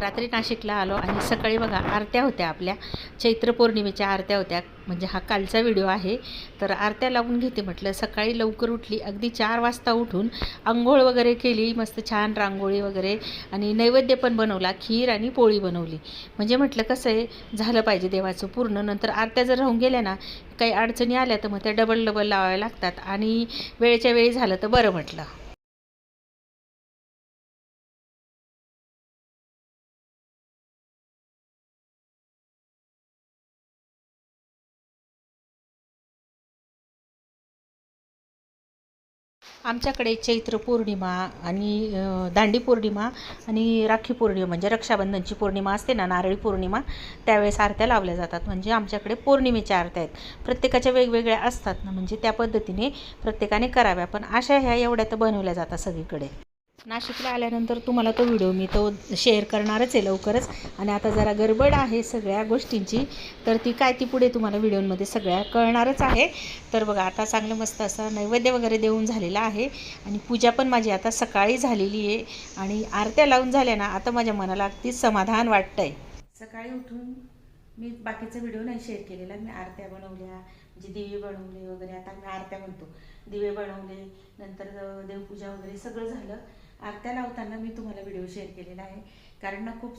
रात्री नाशिकला आलो आणि सकाळी बघा आरत्या होत्या, आपल्या चैत्र पौर्णिमेच्या आरत्या होत्या. म्हणजे हा कालचा व्हिडिओ आहे. तर आरत्या लावून घेते म्हटलं. सकाळी लवकर उठली, अगदी 4 वाजता उठून अंघोळ वगैरे केली, मस्त छान रांगोळी वगैरे, आणि नैवेद्य पण बनवला, खीर आणि पोळी बनवली. म्हणजे म्हटलं कसं आहे, झालं पाहिजे देवाचं पूर्ण. नंतर आरत्या जर राहून गेल्या ना, काही अडचणी आल्या तर मग त्या डबल लावाव्या लागतात, आणि वेळेच्या वेळी झालं तर बरं म्हटलं. आमच्याकडे चैत्र पौर्णिमा आणि दांडी पौर्णिमा आणि राखी पौर्णिमा म्हणजे रक्षाबंधनची पौर्णिमा असते ना, नारळी पौर्णिमा, त्यावेळेस आरत्या लावल्या जातात. म्हणजे आमच्याकडे पौर्णिमेच्या आरत्या आहेत. प्रत्येकाच्या वेगवेगळ्या असतात ना, म्हणजे त्या पद्धतीने प्रत्येकाने कराव्या. पण अशा ह्या एवढ्या तर बनवल्या जातात सगळीकडे. नाशिकला आल्यानंतर तुम्हाला तो व्हिडिओ मी शेअर करणारच आहे लवकरच. आणि आता जरा गडबड आहे सगळ्या गोष्टींची, तर ती काय ती पुढे तुम्हाला व्हिडिओमध्ये सगळ्या कळणारच आहे. तर बघा, आता चांगलं मस्त असं नैवेद्य वगैरे देऊन झालेला आहे, आणि पूजा पण माझी आता सकाळी झालेली आहे, आणि आरत्या लावून झाल्या ना, आता माझ्या मनाला अगदी समाधान वाटतंय. सकाळी उठून मी बाकीचा व्हिडिओ नाही शेअर केलेला. मी आरत्या बनवल्या, म्हणजे दिवे बनवले वगैरे. आता मी आरत्या म्हणतो, दिवे बनवले, नंतर देवपूजा वगैरे सगळं झालं. आरत्या लावताना मी तुम्हाला व्हिडिओ शेअर केलेला आहे, कारण ना खूप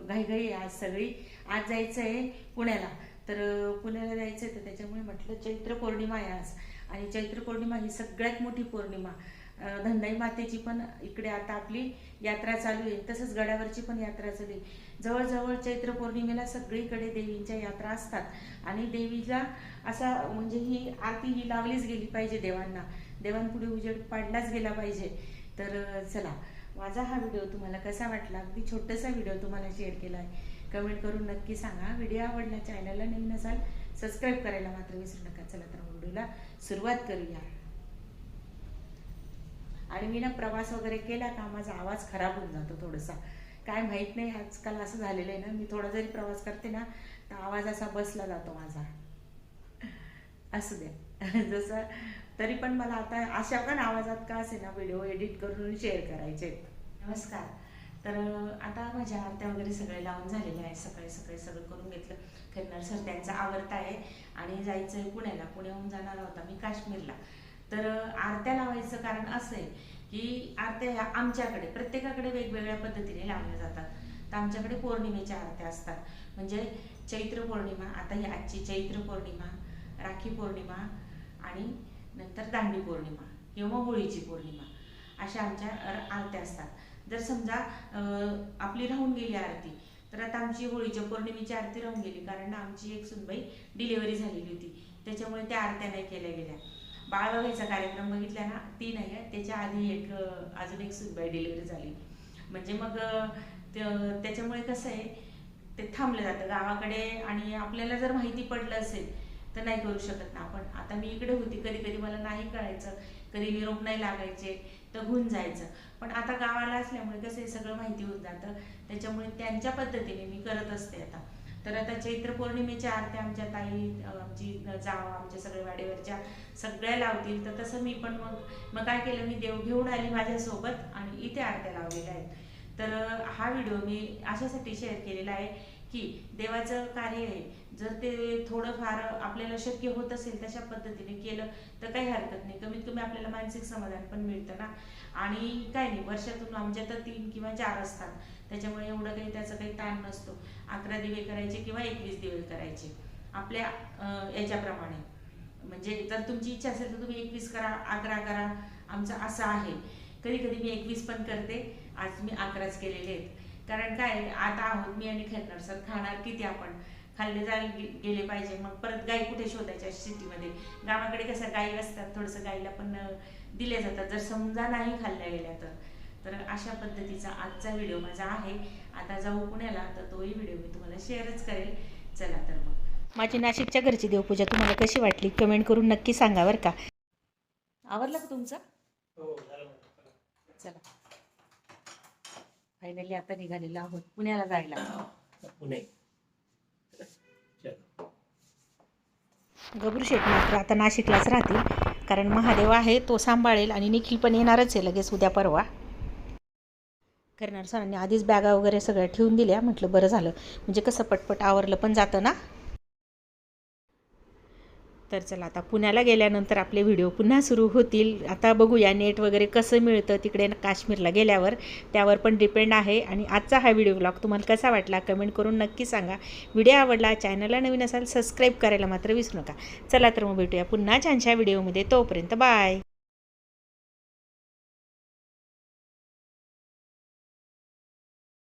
घाईघाई आहे आज सगळी. आज जायचं आहे पुण्याला, तर पुण्याला जायचं आहे, तर त्याच्यामुळे म्हटलं चैत्र पौर्णिमा आहे आज, आणि चैत्र पौर्णिमा ही सगळ्यात मोठी पौर्णिमा. धनदाई मातेची पण इकडे आता आपली यात्रा चालू आहे, तसंच गडावरची पण यात्रा चालू आहे. जवळजवळ चैत्र पौर्णिमेला सगळीकडे देवींच्या यात्रा असतात, आणि देवीला असा म्हणजे ही आरती ही लावलीच गेली पाहिजे देवांना, देवांपुढे उजेड पाडलाच गेला पाहिजे. तर चला, माझा हा व्हिडिओ तुम्हाला कसा वाटला, अगदी छोटासा व्हिडिओ तुम्हाला शेअर केला आहे, कमेंट करून नक्की सांगा. व्हिडिओ आवडला, चॅनलला नवीन असाल सबस्क्राईब करायला मात्र विसरू नका. चला तर व्हिडिओला सुरुवात करूया. आणि मी ना प्रवास वगैरे केला का माझा आवाज खराब होऊन जातो थोडासा, काय माहीत नाही, आजकाल असं झालेलं आहे ना, मी थोडा जरी प्रवास करते ना तर आवाज असा बसला जातो माझा. असू द्या जसं, तरी पण मला आता अशा पण आवाजात का असे ना व्हिडिओ एडिट करून शेअर करायचे. नमस्कार. तर आता माझ्या आरत्या वगैरे सगळे लावून झालेले आहे. सकाळी सकाळी सगळं करून घेतलं. खैरनार सर त्यांचा आवडता आहे, आणि जायचं आहे पुण्याला. पुण्याहून जाणार होता मी काश्मीरला. तर आरत्या लावायचं कारण असं आहे की आरत्या ह्या आमच्याकडे प्रत्येकाकडे वेगवेगळ्या पद्धतीने लावल्या जातात. तर आमच्याकडे पौर्णिमेच्या आरत्या असतात. म्हणजे चैत्र पौर्णिमा, आता ही आजची चैत्र पौर्णिमा, राखी पौर्णिमा, आणि नंतर दांडी पौर्णिमा किंवा होळीची पौर्णिमा, अशा आमच्या आरत्या असतात. जर समजा आपली राहून गेली आरती, तर आता आमची होळीच्या पौर्णिमेची आरती राहून गेली, कारण आमची एक सुनबाई डिलिव्हरी झालेली होती, त्याच्यामुळे त्या आरत्या नाही केल्या गेल्या. बाळ बघायचा कार्यक्रम बघितला ना, ती नाही आहे, त्याच्या आधी अजून एक सुनबाई डिलिव्हरी झाली. म्हणजे मग त्याच्यामुळे कसं आहे, ते थांबलं जातं गावाकडे. आणि आपल्याला जर माहिती पडलं असेल तर नाही करू शकत ना आपण. आता मी इकडे होती, कधी कधी मला नाही कळायचं, कधी निरोप नाही लागायचे, तर होऊन जायचं. पण आता गावाला असल्यामुळे कसं हे सगळं माहिती होऊन जातं, त्याच्यामुळे त्यांच्या पद्धतीने मी करत असते आता. तर आता चैत्र पौर्णिमेच्या आरत्या आमच्या ताई, आमची जावा, आमच्या सगळ्या वाडीवरच्या सगळ्या लावतील. तर तसं मी पण मग काय केलं, मी देव घेऊन आली माझ्यासोबत, आणि इथे आरत्या लावलेल्या आहेत. तर हा व्हिडिओ मी अशासाठी शेअर केलेला आहे की देवाचं कार्य आहे, जर ते थोडंफार आपल्याला शक्य होत असेल तशा पद्धतीने केलं तर काही हरकत नाही. कमीत कमी आपल्याला मानसिक समाधान पण मिळतं ना. आणि काय नाही, वर्षातून आमच्या तर 3 किंवा 4 असतात, त्याच्यामुळे एवढं काही त्याचा काही ताण नसतो. 11 दिवे करायचे किंवा 21 दिवे करायचे आपल्या याच्याप्रमाणे. म्हणजे जर तुमची इच्छा असेल तर तुम्ही 21 करा, 11 करा, आमचं असं आहे. कधी कधी मी 21 पण करते, आज मी 11च केलेले आहेत. कारण काय, आता आहोत मी आणि खैरनार सर, खाणार किती आपण, खाल्ले गेले पाहिजे. मग परत गाई कुठे शोधायच्या सिटीमध्ये, गावाकडे कसं गाई असतात, थोडंसं गाईला पण दिल्या जातात जर समजा नाही खाल्ल्या गेल्या तर अशा पद्धतीचा आजचा व्हिडिओ माझा आहे. आता जाऊ पुण्याला, तर तोही व्हिडिओ मी तुम्हाला शेअरच करेल. चला तर मग, माझी नाशिकच्या घरची देवपूजा तुम्हाला कशी वाटली कमेंट करून नक्की सांगा बरं का. आवरलं का तुमचं? हो, चला, फायनली आता निघालेलो आहोत पुण्याला जायला. पुणे गबरू शेठ मात्र आता नाशिकलाच राहतील, कारण महादेव आहे तो सांभाळेल, आणि निखिल पण येणारच आहे लगेच उद्या परवा. करणार सरांनी आधीच बॅगा वगैरे सगळ्या ठेवून दिल्या. म्हटलं बरं झालं, म्हणजे कसं पटपट आवरलं पण जातं ना. तर चला, आता पुण्याला गेल्यानंतर आपले व्हिडिओ पुन्हा सुरू होतील. आता बघूया नेट वगैरे कसं मिळतं तिकडे काश्मीरला गेल्यावर, त्यावर पण डिपेंड आहे. आणि आजचा हा व्हिडिओ ब्लॉग तुम्हाला कसा वाटला कमेंट करून नक्की सांगा. व्हिडिओ आवडला, चॅनलला नवीन असाल सबस्क्राईब करायला मात्र विसरू नका. चला तर मग भेटूया पुन्हा छानशा व्हिडिओमध्ये. तोपर्यंत बाय.